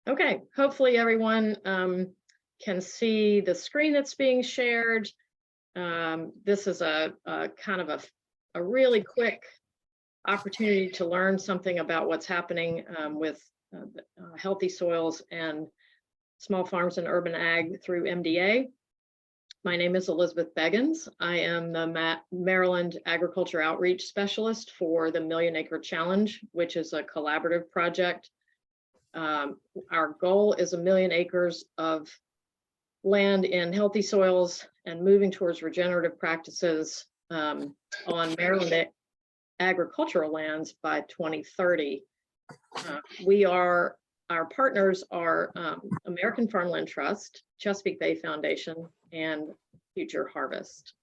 Okay, hopefully everyone can see the screen that's being shared. This is a kind of a really quick opportunity to learn something about what's happening with healthy soils and small farms and urban ag through MDA. My name is Elizabeth Beggins. I am the Maryland Agriculture Outreach Specialist for the Million Acre Challenge, which is a collaborative project. Our goal is 1 million acres of land in healthy soils and moving towards regenerative practices on Maryland agricultural lands by 2030. Our partners are American Farmland Trust, Chesapeake Bay Foundation, and Future Harvest.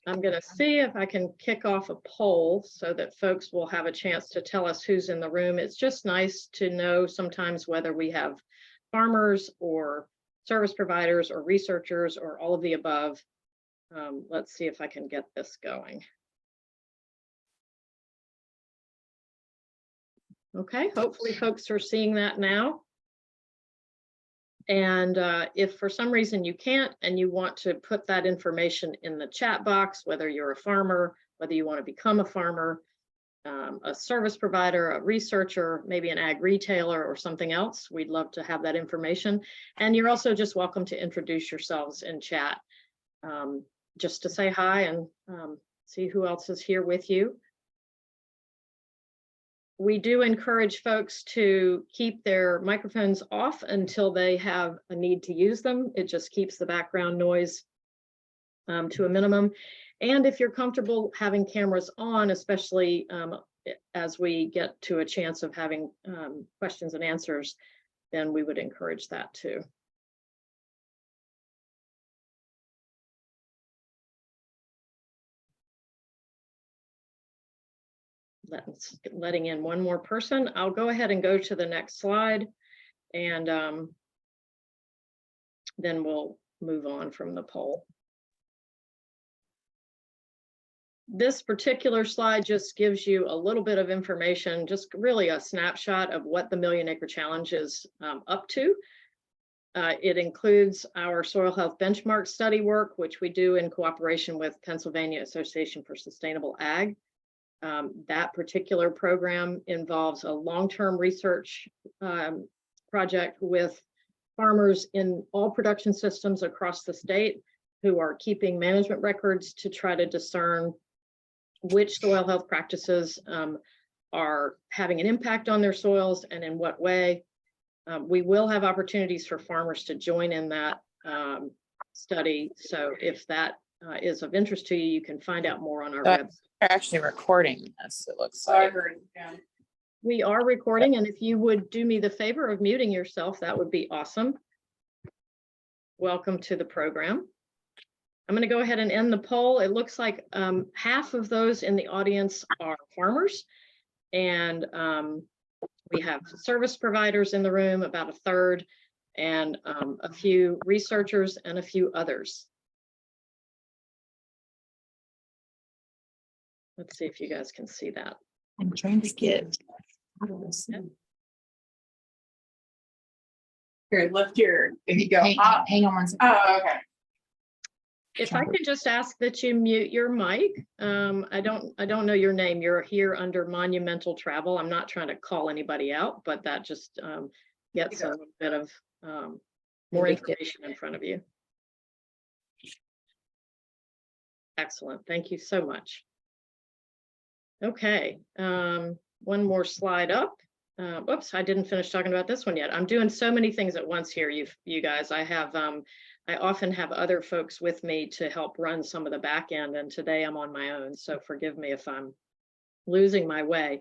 I'm going to see if I can kick off a poll so that folks will have a chance to tell us who's in the room. It's just nice to know sometimes whether we have farmers or service providers or researchers or all of the above. Let's see if I can get this going. Okay, hopefully folks are seeing that now. And if for some reason you can't and you want to put that information in the chat box, whether you're a farmer, whether you want to become a farmer, a service provider, a researcher, maybe an ag retailer or something else, we'd love to have that information. And you're also just welcome to introduce yourselves in chat, just to say hi and see who else is here with you. We do encourage folks to keep their microphones off until they have a need to use them. It just keeps the background noise to a minimum. And if you're comfortable having cameras on, especially as we get to a chance of having questions and answers, then we would encourage that too. Letting in one more person. I'll go ahead and go to the next slide, and then we'll move on from the poll. This particular slide just gives you a little bit of information, just really a snapshot of what the Million Acre Challenge is up to. It includes our soil health benchmark study work, which we do in cooperation with Pennsylvania Association for Sustainable Ag. That particular program involves a long-term research project with farmers in all production systems across the state who are keeping management records to try to discern which soil health practices are having an impact on their soils and in what way. We will have opportunities for farmers to join in that study. So if that is of interest to you, you can find out more on our website. They're actually recording this, it looks like. We are recording, and if you would do me the favor of muting yourself, that would be awesome. Welcome to the program. I'm going to go ahead and end the poll. It looks like half of those in the audience are farmers, and we have service providers in the room, about a third, and a few researchers and a few others. Let's see if you guys can see that. I'm trying to get. Here, lift your, if you go Hang on one second. Oh, okay. If I could just ask that you mute your mic. I don't know your name. You're here under Monumental Travel. I'm not trying to call anybody out, but that just gets a little bit of more information in front of you. Excellent. Thank you so much. Okay, one more slide up. Whoops, I didn't finish talking about this one yet. I'm doing so many things at once here, you guys. I often have other folks with me to help run some of the back end, and today I'm on my own, so forgive me if I'm losing my way.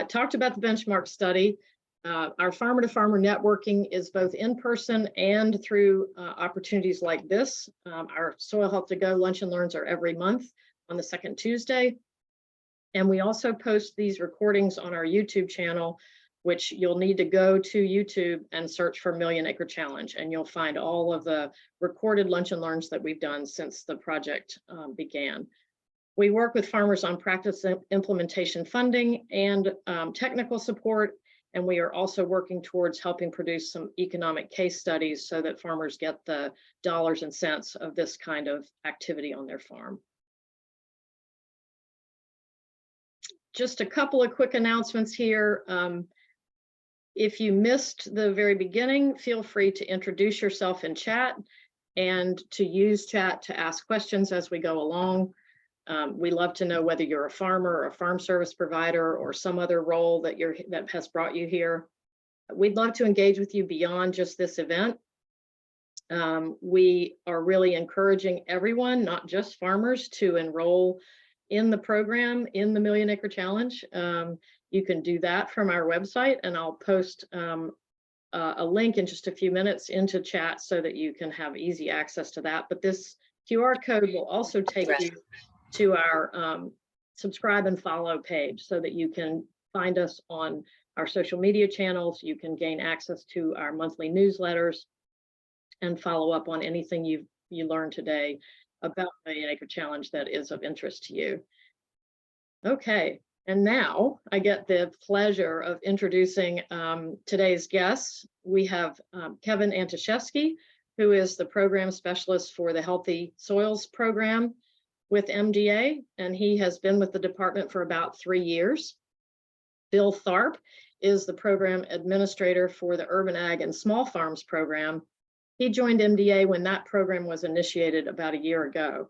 Talked about the benchmark study. Our farmer-to-farmer networking is both in person and through opportunities like this. Our Soil Health to Go Lunch and Learns are every month on the second Tuesday. And we also post these recordings on our YouTube channel, which you'll need to go to YouTube and search for Million Acre Challenge, and you'll find all of the recorded lunch and learns that we've done since the project began. We work with farmers on practice implementation funding and technical support, and we are also working towards helping produce some economic case studies so that farmers get the dollars and cents of this kind of activity on their farm. Just a couple of quick announcements here. If you missed the very beginning, feel free to introduce yourself in chat and to use chat to ask questions as we go along. We love to know whether you're a farmer or a farm service provider or some other role that has brought you here. We'd love to engage with you beyond just this event. We are really encouraging everyone, not just farmers, to enroll in the program, in the Million Acre Challenge. You can do that from our website, and I'll post a link in just a few minutes into chat so that you can have easy access to that. But this QR code will also take you to our subscribe and follow page so that you can find us on our social media channels. You can gain access to our monthly newsletters and follow up on anything you learned today about the Million Acre Challenge that is of interest to you. Okay, and now I get the pleasure of introducing today's guests. We have Kevin Antoszewski, who is the program specialist for the Healthy Soils program with MDA, and he has been with the department for about 3 years. Bill Tharpe is the program administrator for the Urban Ag and Small Farms program. He joined MDA when that program was initiated about a year ago.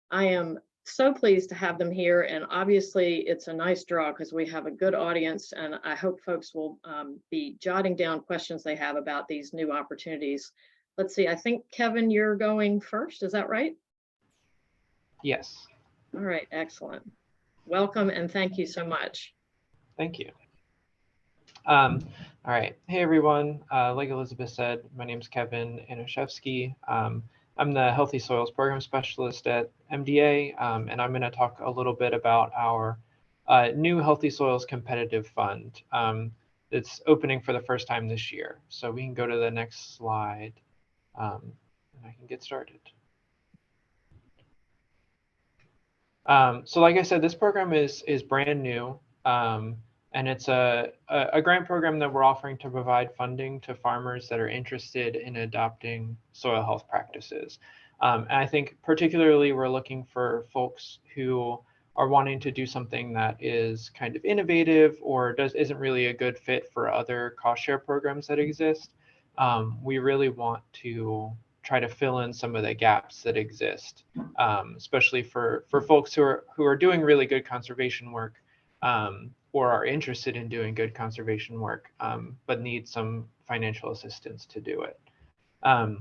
I am so pleased to have them here, and obviously it's a nice draw because we have a good audience, and I hope folks will be jotting down questions they have about these new opportunities. Let's see, I think Kevin, you're going first, is that right? Yes. All right, excellent. Welcome and thank you so much. Thank you. All right. Hey, everyone. Like Elizabeth said, my name is Kevin Antoszewski. I'm the Healthy Soils Program Specialist at MDA, and I'm going to talk a little bit about our new Healthy Soils Competitive Fund. It's opening for the first time this year. So we can go to the next slide, and I can get started. So like I said, this program is brand new. And it's a grant program that we're offering to provide funding to farmers that are interested in adopting soil health practices. And I think particularly we're looking for folks who are wanting to do something that is kind of innovative or isn't really a good fit for other cost share programs that exist. We really want to try to fill in some of the gaps that exist, especially for folks who are doing really good conservation work, or are interested in doing good conservation work, but need some financial assistance to do it. I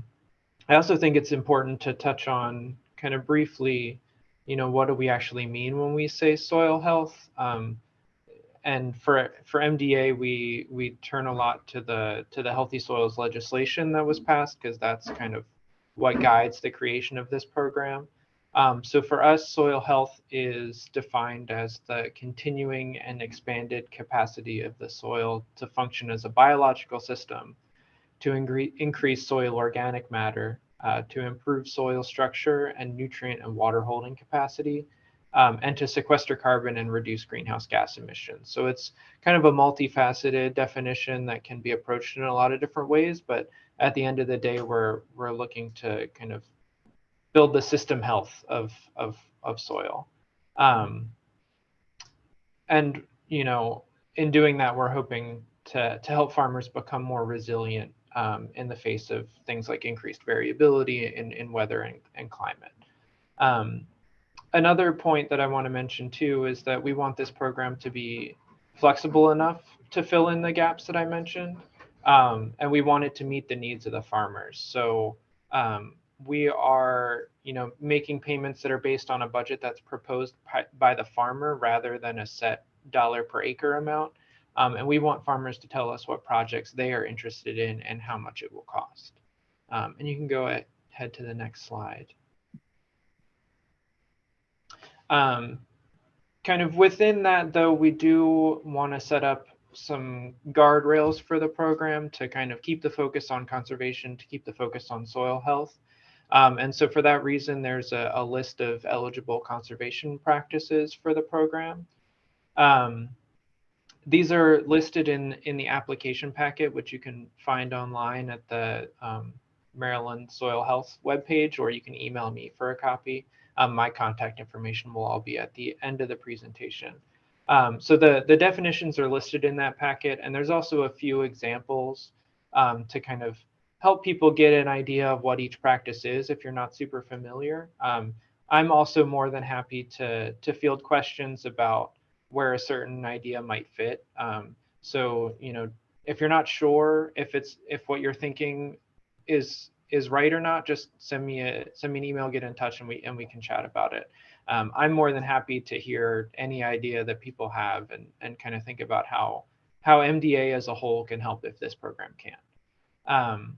also think it's important to touch on kind of briefly, what do we actually mean when we say soil health? And for MDA, we turn a lot to the Healthy Soils legislation that was passed, because that's kind of what guides the creation of this program. So for us, soil health is defined as the continuing and expanded capacity of the soil to function as a biological system, to increase soil organic matter, to improve soil structure and nutrient and water holding capacity, and to sequester carbon and reduce greenhouse gas emissions. So it's kind of a multifaceted definition that can be approached in a lot of different ways, but at the end of the day, we're looking to kind of build the system health of soil. And, in doing that, we're hoping to help farmers become more resilient in the face of things like increased variability in weather and climate. Another point that I want to mention too is that we want this program to be flexible enough to fill in the gaps that I mentioned, and we want it to meet the needs of the farmers. So we are, making payments that are based on a budget that's proposed by the farmer rather than a set dollar per acre amount. And we want farmers to tell us what projects they are interested in and how much it will cost. And you can go ahead to the next slide. Kind of within that, though, we do want to set up some guardrails for the program to kind of keep the focus on conservation, to keep the focus on soil health. And so for that reason, there's a list of eligible conservation practices for the program. These are listed in the application packet, which you can find online at the Maryland Soil Health webpage, or you can email me for a copy. My contact information will all be at the end of the presentation. So the definitions are listed in that packet, and there's also a few examples to kind of help people get an idea of what each practice is if you're not super familiar. I'm also more than happy to field questions about where a certain idea might fit. So, you know, if you're not sure if what you're thinking is right or not, just send me an email, get in touch, and we can chat about it. I'm more than happy to hear any idea that people have and kind of think about how MDA as a whole can help if this program can.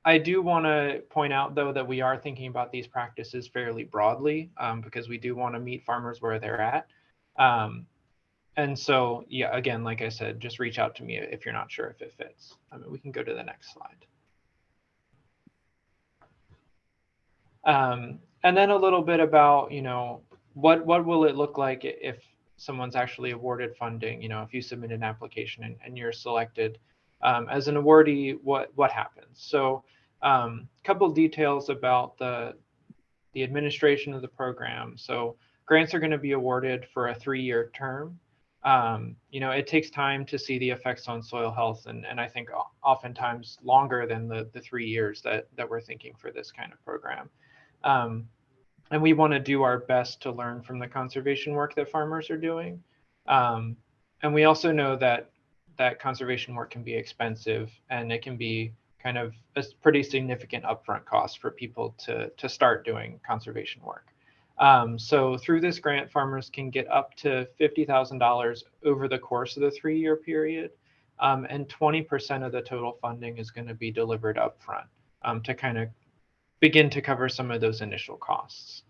I do want to point out, though, that we are thinking about these practices fairly broadly because we do want to meet farmers where they're at. And so, yeah, again, like I said, just reach out to me if you're not sure if it fits. I mean, we can go to the next slide. And then a little bit about, you know, what will it look like if someone's actually awarded funding? You know, if you submit an application and you're selected as an awardee, what happens? So a couple details about the administration of the program. So grants are going to be awarded for a 3-year term. You know, it takes time to see the effects on soil health, and I think oftentimes longer than the 3 years that we're thinking for this kind of program. And we want to do our best to learn from the conservation work that farmers are doing. And we also know that conservation work can be expensive, and it can be kind of a pretty significant upfront cost for people to start doing conservation work. So through this grant, farmers can get up to $50,000 over the course of the 3-year period, and 20% of the total funding is going to be delivered upfront to kind of begin to cover some of those initial costs.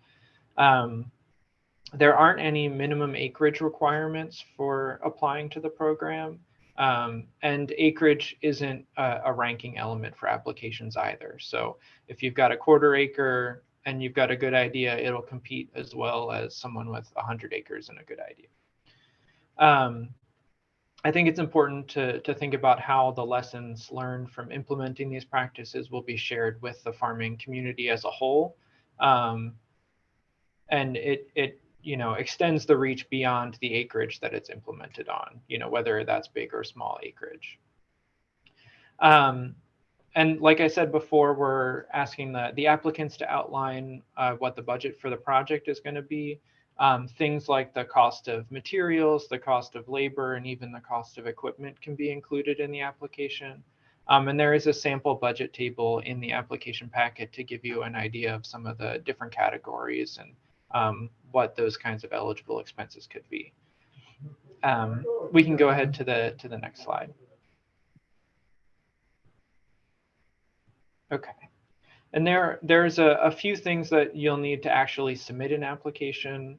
There aren't any minimum acreage requirements for applying to the program. And acreage isn't a ranking element for applications either. So if you've got a 1/4 acre and you've got a good idea, it'll compete as well as someone with 100 acres and a good idea. I think it's important to think about how the lessons learned from implementing these practices will be shared with the farming community as a whole. And it you know, extends the reach beyond the acreage that it's implemented on, you know, whether that's big or small acreage. And like I said before, we're asking the applicants to outline what the budget for the project is going to be. Things like the cost of materials, the cost of labor, and even the cost of equipment can be included in the application. And there is a sample budget table in the application packet to give you an idea of some of the different categories and what those kinds of eligible expenses could be. We can go ahead to the next slide. Okay. And there's a few things that you'll need to actually submit an application.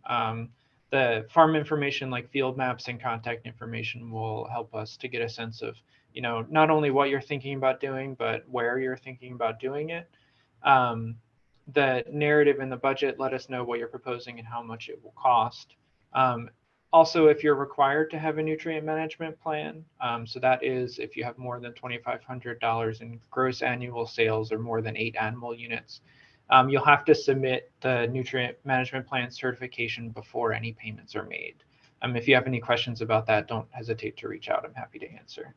The farm information like field maps and contact information will help us to get a sense of, you know, not only what you're thinking about doing, but where you're thinking about doing it. The narrative and the budget let us know what you're proposing and how much it will cost. Also, if you're required to have a nutrient management plan, so that is if you have more than $2,500 in gross annual sales or more than 8 animal units, you'll have to submit the nutrient management plan certification before any payments are made. If you have any questions about that, don't hesitate to reach out. I'm happy to answer.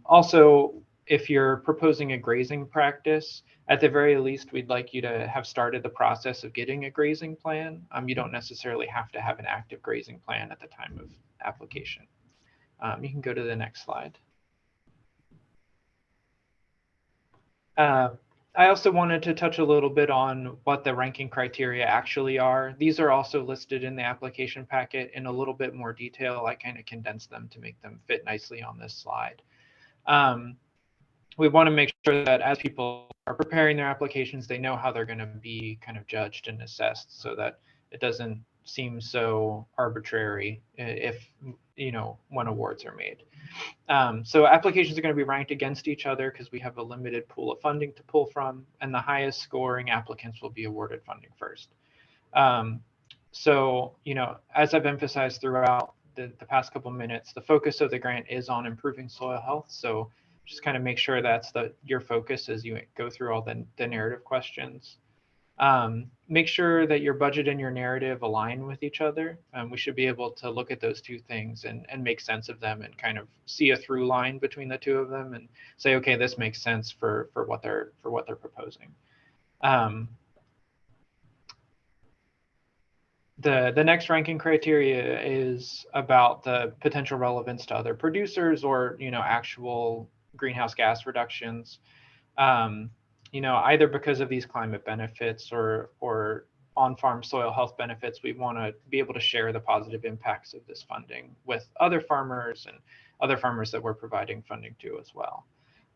Also, if you're proposing a grazing practice, at the very least, we'd like you to have started the process of getting a grazing plan. You don't necessarily have to have an active grazing plan at the time of application. You can go to the next slide. I also wanted to touch a little bit on what the ranking criteria actually are. These are also listed in the application packet in a little bit more detail. I kind of condensed them to make them fit nicely on this slide. We want to make sure that as people are preparing their applications, they know how they're going to be kind of judged and assessed so that it doesn't, seem so arbitrary if, when awards are made. So applications are going to be ranked against each other because we have a limited pool of funding to pull from, and the highest scoring applicants will be awarded funding first. So, as I've emphasized throughout the past couple minutes, the focus of the grant is on improving soil health. So just kind of make sure that's your focus as you go through all the narrative questions. Make sure that your budget and your narrative align with each other. We should be able to look at those two things and make sense of them and kind of see a through line between the two of them and say, okay, this makes sense for what they're proposing. The next ranking criteria is about the potential relevance to other producers or actual greenhouse gas reductions. Either because of these climate benefits or on-farm soil health benefits, we want to be able to share the positive impacts of this funding with other farmers and other farmers that we're providing funding to as well.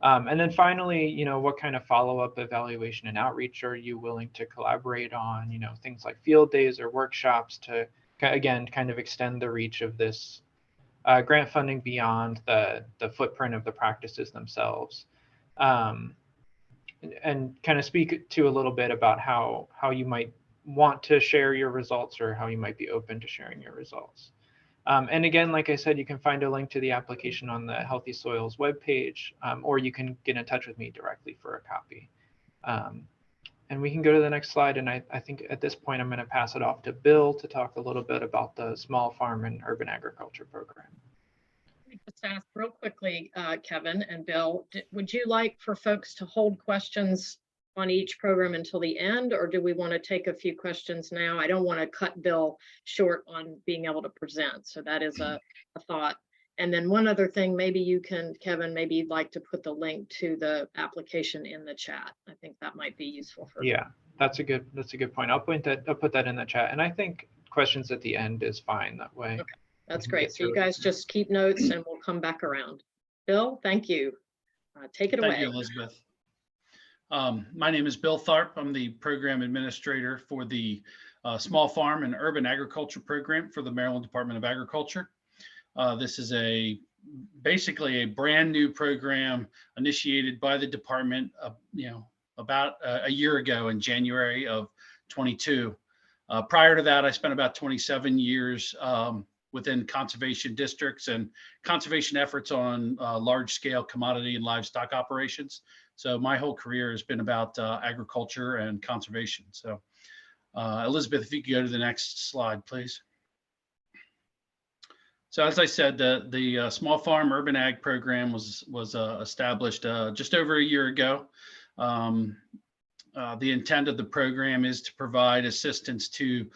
And then finally, what kind of follow-up evaluation and outreach are you willing to collaborate on? Things like field days or workshops to, again, kind of extend the reach of this grant funding beyond the footprint of the practices themselves. And kind of speak to a little bit about how you might want to share your results or how you might be open to sharing your results. And again, like I said, you can find a link to the application on the Healthy Soils webpage, or you can get in touch with me directly for a copy. And we can go to the next slide. And I think at this point, I'm going to pass it off to Bill to talk a little bit about the Small Farm and Urban Agriculture Program. Let me just ask real quickly, Kevin and Bill, would you like for folks to hold questions on each program until the end, or do we want to take a few questions now? I don't want to cut Bill short on being able to present. So that is a thought. And then one other thing, maybe you can, Kevin, maybe you'd like to put the link to the application in the chat. I think that might be useful for. Yeah, that's a good point. I'll put that in the chat. And I think questions at the end is fine that way. Okay, that's great. So you guys just keep notes and we'll come back around. Bill, thank you. Take it away. Thank you, Elizabeth. My name is Bill Tharpe. I'm the program administrator for the Small Farm and Urban Agriculture Program for the Maryland Department of Agriculture. This is basically a brand new program initiated by the department, about a year ago in January of 22. Prior to that, I spent about 27 years within conservation districts and conservation efforts on large-scale commodity and livestock operations. So my whole career has been about agriculture and conservation. So Elizabeth, if you could go to the next slide, please. So as I said, the Small Farm Urban Ag Program was established just over a year ago. The intent of the program is to provide assistance to,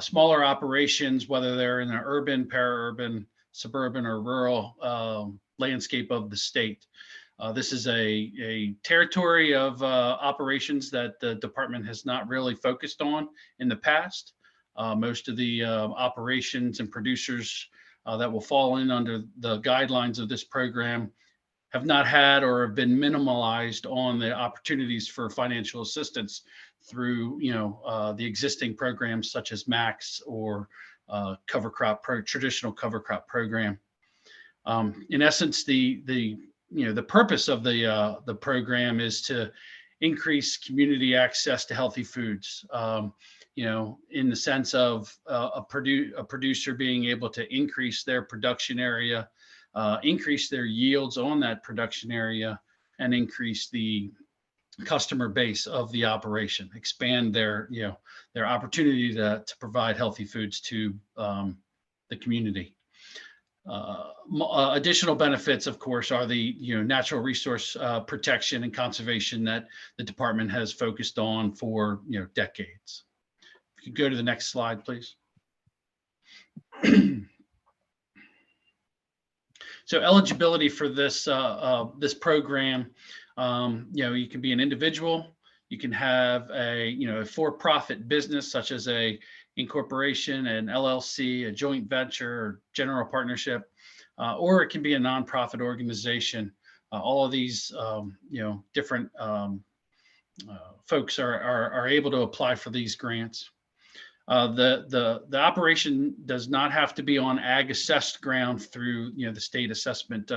smaller operations, whether they're in an urban, para-urban, suburban, or rural landscape of the state. This is a territory of operations that the department has not really focused on in the past. Most of the operations and producers that will fall in under the guidelines of this program have not had or have been minimalized on the opportunities for financial assistance through, the existing programs such as MAX or traditional cover crop program. In essence, the purpose of the program is to increase community access to healthy foods. In the sense of a producer being able to increase their production area, increase their yields on that production area, and increase the customer base of the operation, expand their opportunity to provide healthy foods to the community. Additional benefits, of course, are the natural resource protection and conservation that the department has focused on for decades. If you could go to the next slide, please. So eligibility for this this program, you can be an individual, you can have a for-profit business such as a incorporation, an LLC, a joint venture, or general partnership, or it can be a nonprofit organization. All of these different folks are able to apply for these grants. The operation does not have to be on ag assessed ground through, you know, the state assessment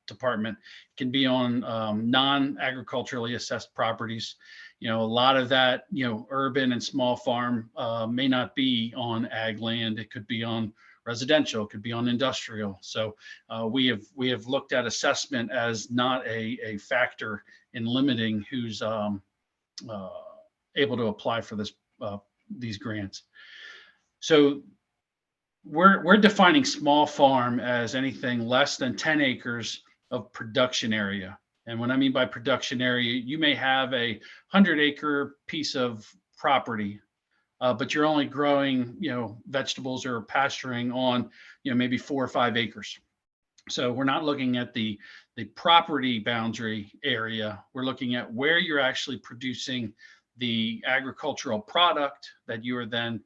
department. It can be on non-agriculturally assessed properties. You know, a lot of that, you know, urban and small farm may not be on ag land. It could be on residential, it could be on industrial. So we have looked at assessment as not a factor in limiting who's able to apply for this these grants. So we're defining small farm as anything less than 10 acres of production area. And what I mean by production area, you may have a 100-acre piece of property, but you're only growing, you know, vegetables or pasturing on, you know, maybe 4 or 5 acres. So we're not looking at the property boundary area. We're looking at where you're actually producing the agricultural product that you are then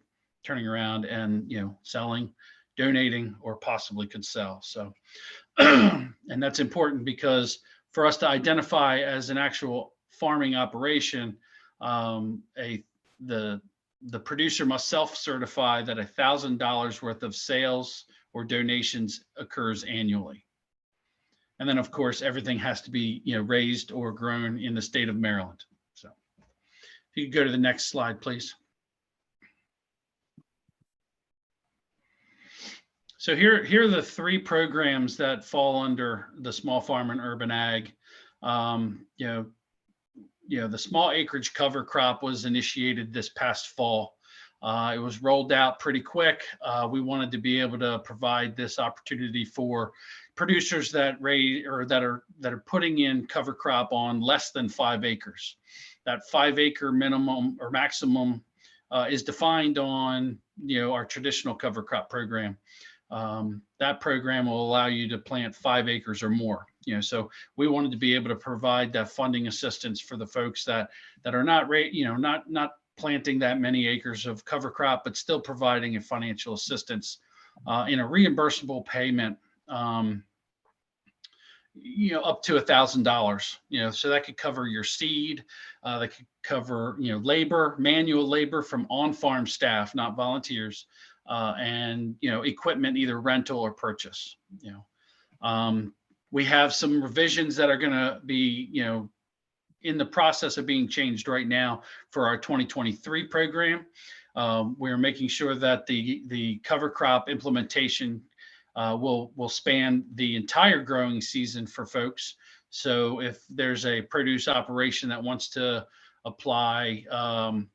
turning around and, you know, selling, donating, or possibly could sell. So, and that's important because for us to identify as an actual farming operation, the producer must self-certify that $1,000 worth of sales or donations occurs annually. And then, of course, everything has to be, you know, raised or grown in the state of Maryland. So if you could go to the next slide, please. So here are the 3 programs that fall under the small farm and urban ag. You know, the small acreage cover crop was initiated this past fall. It was rolled out pretty quick. We wanted to be able to provide this opportunity for producers that raise or that are putting in cover crop on less than 5 acres. That 5-acre minimum or maximum is defined on, you know, our traditional cover crop program. That program will allow you to plant 5 acres or more. You know, so we wanted to be able to provide that funding assistance for the folks that are not not planting that many acres of cover crop, but still providing a financial assistance in a reimbursable payment. You know, up to $1,000, you know, so that could cover your seed, that could cover, you know, labor, manual labor from on-farm staff, not volunteers, and, you know, equipment, either rental or purchase. You know, we have some revisions that are going to be, you know, in the process of being changed right now for our 2023 program. We're making sure that the cover crop implementation will span the entire growing season for folks. So if there's a produce operation that wants to apply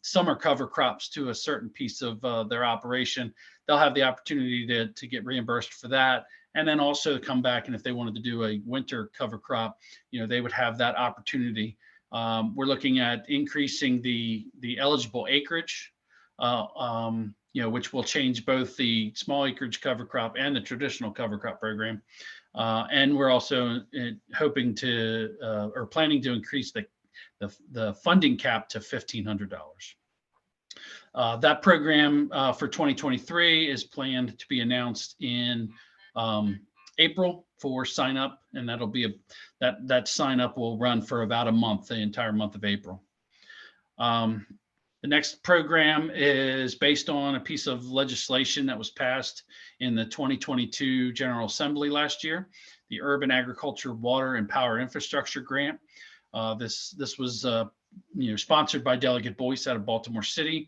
summer cover crops to a certain piece of their operation, they'll have the opportunity to get reimbursed for that. And then also come back, and if they wanted to do a winter cover crop, you know, they would have that opportunity. We're looking at increasing the eligible acreage, you know, which will change both the small acreage cover crop and the traditional cover crop program. And we're also hoping to or planning to increase the funding cap to $1,500. That program for 2023 is planned to be announced in April for sign up, and that'll be that sign up will run for about a month, the entire month of April. The next program is based on a piece of legislation that was passed in the 2022 General Assembly last year, the Urban Agriculture, Water, and Power Infrastructure Grant. This was you know, sponsored by Delegate Boyce out of Baltimore City.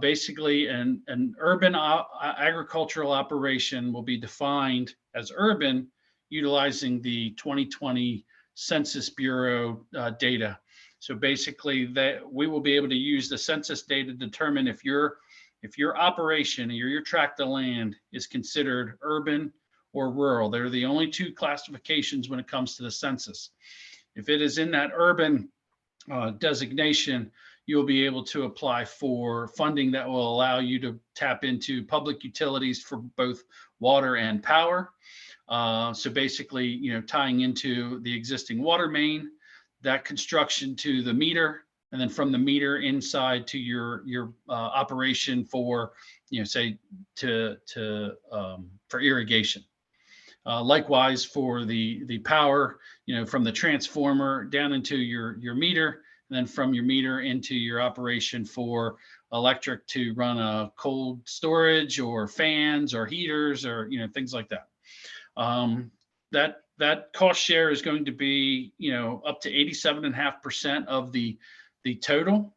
Basically, an urban agricultural operation will be defined as urban, utilizing the 2020 Census Bureau data. So basically, that we will be able to use the census data to determine if your operation or your tract of land is considered urban or rural. They're the only 2 classifications when it comes to the census. If it is in that urban designation, you'll be able to apply for funding that will allow you to tap into public utilities for both water and power. So basically, you know, tying into the existing water main, that construction to the meter, and then from the meter inside to your operation for, you know, say for irrigation. Likewise for the power, you know, from the transformer down into your meter, and then from your meter into your operation for electric to run a cold storage or fans or heaters or, things like that. That cost share is going to be, up to 87.5% of the total.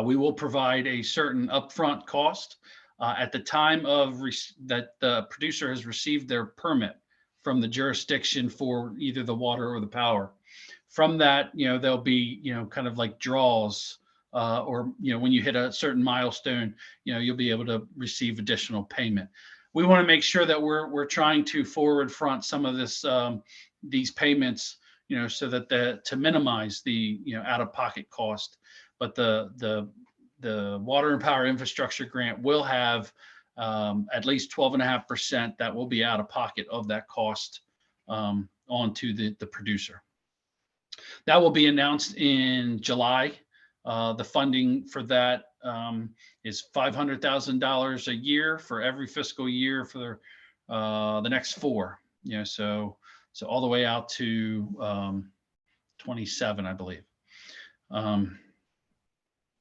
We will provide a certain upfront cost at the time of that the producer has received their permit from the jurisdiction for either the water or the power. From that, there'll be, kind of like draws, or, when you hit a certain milestone, you'll be able to receive additional payment. We want to make sure that we're trying to forward front some of this, these payments, so that to minimize the, out-of-pocket cost. But the water and power infrastructure grant will have at least 12.5% that will be out of pocket of that cost onto the producer. That will be announced in July. The funding for that is $500,000 a year for every fiscal year for the next 4. So all the way out to 27, I believe.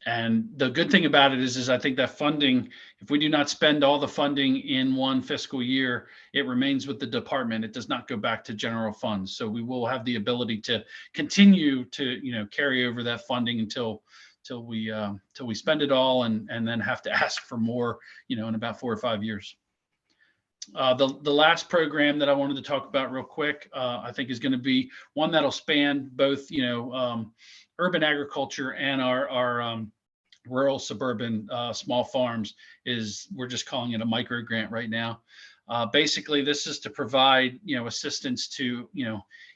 And the good thing about it is I think that funding, if we do not spend all the funding in one fiscal year, it remains with the department. It does not go back to general funds. So we will have the ability to continue to, carry over that funding until we spend it all and then have to ask for more, in about 4 or 5 years. The last program that I wanted to talk about real quick, I think is going to be one that'll span both, urban agriculture and our rural suburban small farms. We're just calling it a micro grant right now. Basically, this is to provide, assistance to,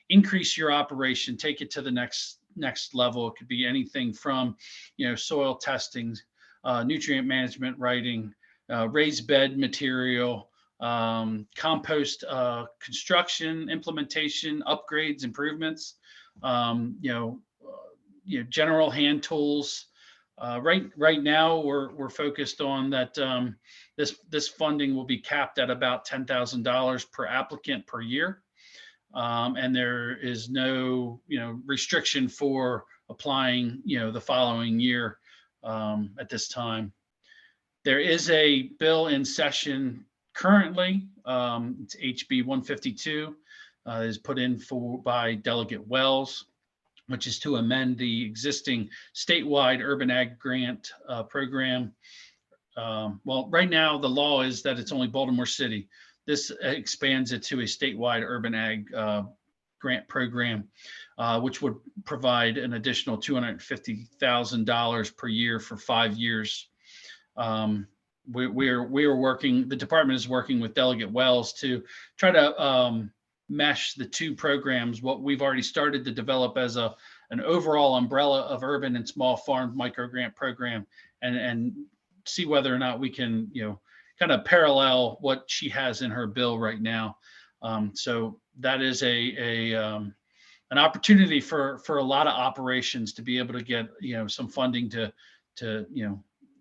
increase your operation, take it to the next level. It could be anything from, soil testing, nutrient management writing, raised bed material, compost construction, implementation, upgrades, improvements, general hand tools. Right now we're focused on that. This funding will be capped at about $10,000 per applicant per year, and there is no restriction for applying the following year at this time. There is a bill in session currently. It's HB 152, is put in by Delegate Wells, which is to amend the existing statewide urban ag grant program. Well, right now the law is that it's only Baltimore City. This expands it to a statewide urban ag grant program, which would provide an additional $250,000 per year for 5 years. We are working, the department is working with Delegate Wells to try to mesh the 2 programs, what we've already started to develop as an overall umbrella of urban and small farm micro grant program, and see whether or not we can, kind of parallel what she has in her bill right now. So that is an opportunity for a lot of operations to be able to get, some funding to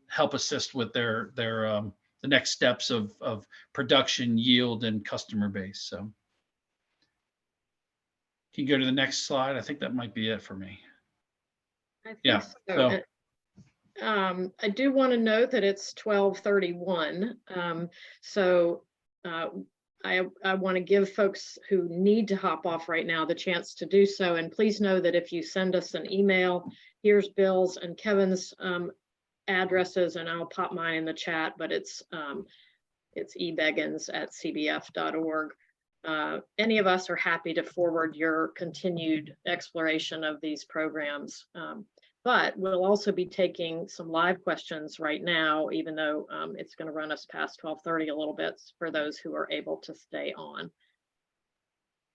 help assist with the next steps of production, yield, and customer base. So can you go to the next slide? I think that might be it for me. I think Yeah, so. I do want to note that it's 12:31. So I want to give folks who need to hop off right now the chance to do so. And please know that if you send us an email, here's Bill's and Kevin's addresses, and I'll pop mine in the chat, but it's ebeggins@cbf.org. Any of us are happy to forward your continued exploration of these programs. But we'll also be taking some live questions right now, even though it's going to run us past 12:30 a little bit for those who are able to stay on.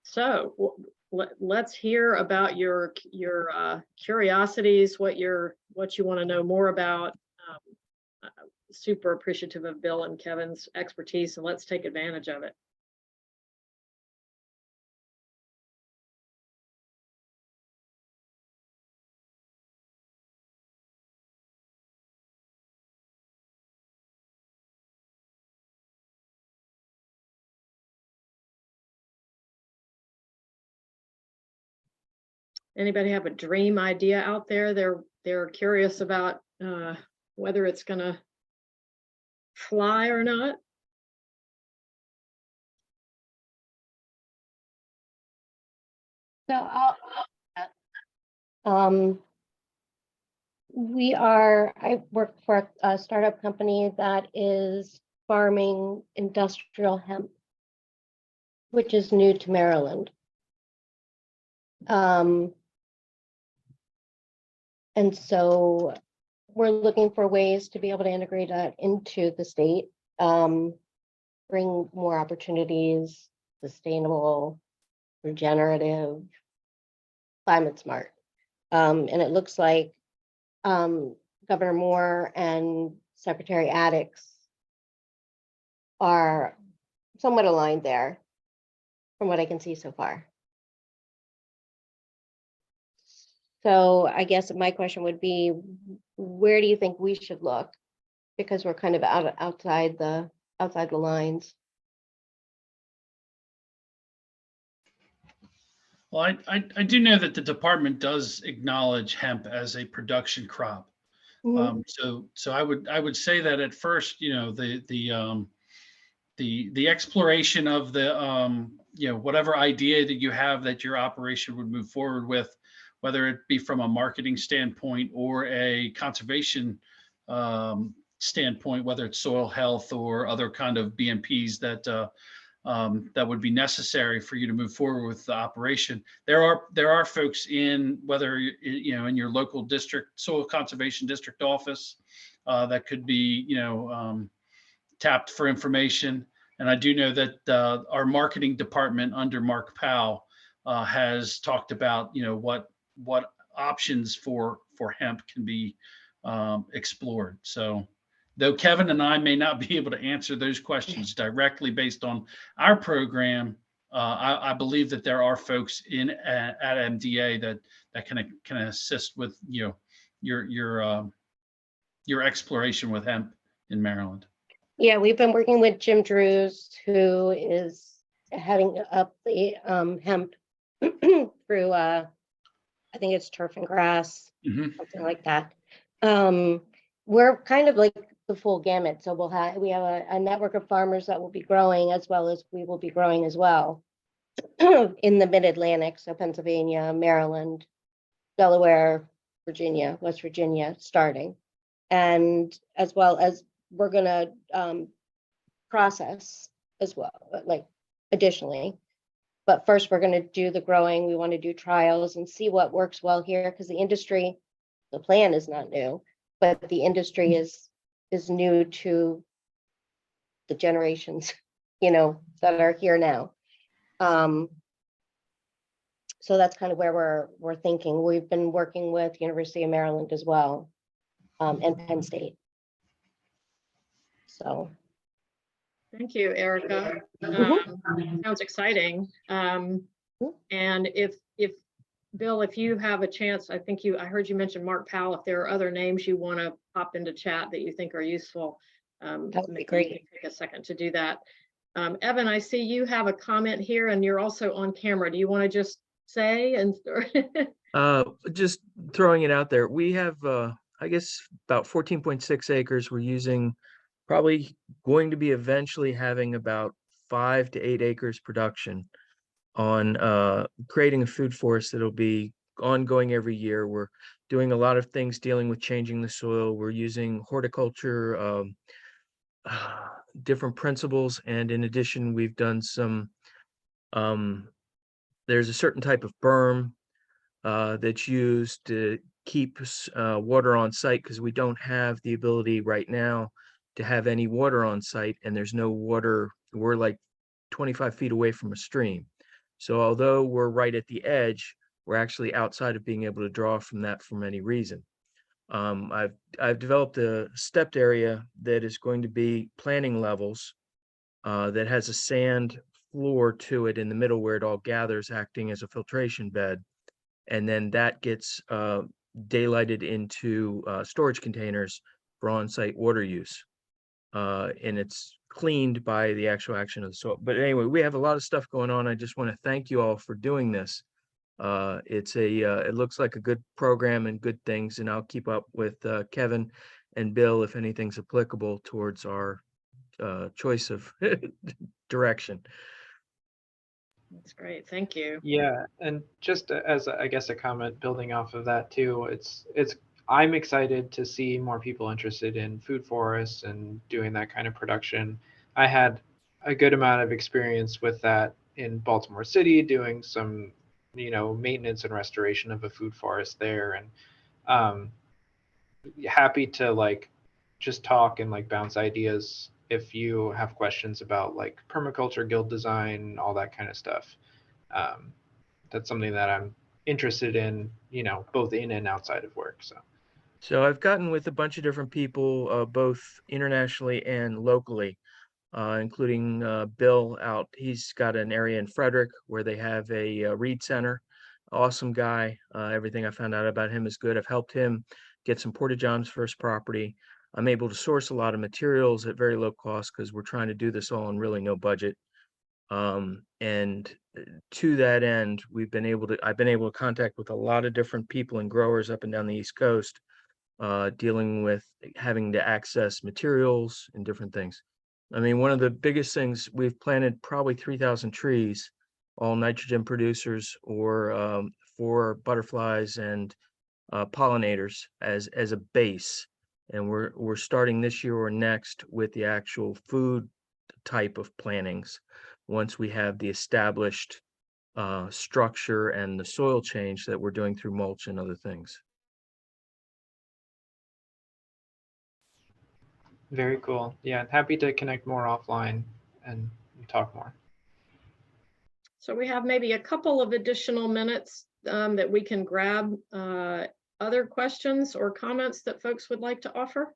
So let's hear about your curiosities, what you want to know more about. Super appreciative of Bill and Kevin's expertise, and let's take advantage of it. Anybody have a dream idea out there they're curious about whether it's gonna fly or not. So I work for a startup company that is farming industrial hemp, which is new to Maryland. And so we're looking for ways to be able to integrate that into the state, bring more opportunities, sustainable, regenerative, climate smart. And it looks like Governor Moore and Secretary Addix are somewhat aligned there from what I can see so far. So I guess my question would be, where do you think we should look? Because we're kind of outside the lines. Well, I do know that the department does acknowledge hemp as a production crop. Mhm. So I would say that at first, you know, the exploration of the you know, whatever idea that you have that your operation would move forward with, whether it be from a marketing standpoint or a conservation standpoint, whether it's soil health or other kind of BMPs that that would be necessary for you to move forward with the operation. There are folks in, whether you know, in your local district soil conservation district office that could be, you know, tapped for information. And I do know that our marketing department under Mark Powell has talked about, you know, what options for hemp can be explored. So though Kevin and I may not be able to answer those questions directly based on our program, I believe that there are folks in at MDA that can assist with, you know, your exploration with hemp in Maryland. Yeah, we've been working with Jim Drews, who is heading up the hemp through I think it's turf and grass, Mhm. something like that. We're kind of like the full gamut. So we have a network of farmers that will be growing, as well as we will be growing as well in the mid-Atlantic, so Pennsylvania, Maryland, Delaware, Virginia, West Virginia, starting, and as well as we're gonna process as well, like additionally. But first, we're going to do the growing. We want to do trials and see what works well here, because the industry, the plan is not new, but the industry is new to the generations, you know, that are here now. So that's kind of where we're thinking. We've been working with University of Maryland as well, and Penn State. So. Thank you, Erica. Sounds exciting. And if Bill, if you have a chance, I heard you mention Mark Powell. If there are other names you want to pop into chat that you think are useful, That would be maybe great. you can take a second to do that. Evan, I see you have a comment here, and you're also on camera. Do you want to just say and? Just throwing it out there. We have, I guess, about 14.6 acres. We're using, probably going to be eventually having about 5 to 8 acres production on creating a food forest that'll be ongoing every year. We're doing a lot of things dealing with changing the soil. We're using horticulture, different principles, and in addition, we've done some, there's a certain type of berm that's used to keep water on site, because we don't have the ability right now to have any water on site, and there's no water. We're like 25 feet away from a stream. So although we're right at the edge, we're actually outside of being able to draw from that for any reason. I've developed a stepped area that is going to be planting levels that has a sand floor to it in the middle where it all gathers, acting as a filtration bed. And then that gets daylighted into storage containers for on-site water use. And it's cleaned by the actual action of the soil. But anyway, we have a lot of stuff going on. I just want to thank you all for doing this. It looks like a good program and good things, and I'll keep up with Kevin and Bill if anything's applicable towards our choice of direction. That's great. Thank you. Yeah, and just as I guess a comment building off of that too, I'm excited to see more people interested in food forests and doing that kind of production. I had a good amount of experience with that in Baltimore City, doing some, maintenance and restoration of a food forest there, and happy to like just talk and like bounce ideas if you have questions about like permaculture, guild design, all that kind of stuff. That's something that I'm interested in, both in and outside of work. So I've gotten with a bunch of different people, both internationally and locally, including Bill out. He's got an area in Frederick where they have a reed center. Awesome guy. Everything I found out about him is good. I've helped him get some porta-johns for his property. I'm able to source a lot of materials at very low cost because we're trying to do this all on really no budget. And to that end, I've been able to contact with a lot of different people and growers up and down the East Coast, dealing with having to access materials and different things. I mean, one of the biggest things, we've planted probably 3,000 trees, all nitrogen producers or for butterflies and pollinators as a base. And we're starting this year or next with the actual food type of plantings once we have the established structure and the soil change that we're doing through mulch and other things. Very cool. Yeah, happy to connect more offline and talk more. So we have maybe a couple of additional minutes that we can grab other questions or comments that folks would like to offer.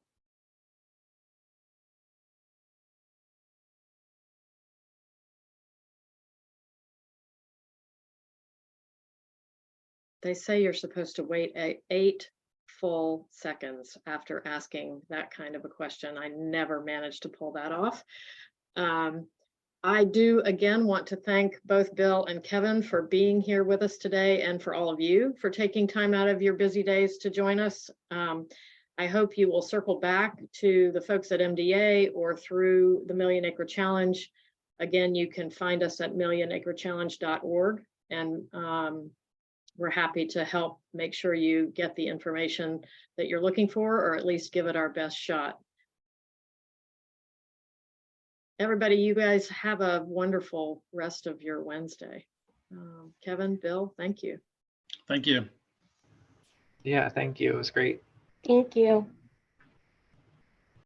They say you're supposed to wait 8 full seconds after asking that kind of a question. I never managed to pull that off. I do again want to thank both Bill and Kevin for being here with us today and for all of you for taking time out of your busy days to join us. I hope you will circle back to the folks at MDA or through the Million Acre Challenge. Again, you can find us at millionacrechallenge.org, and we're happy to help make sure you get the information that you're looking for, or at least give it our best shot. Everybody, you guys have a wonderful rest of your Wednesday. Kevin, Bill, thank you. Thank you. Yeah, thank you. It was great. Thank you.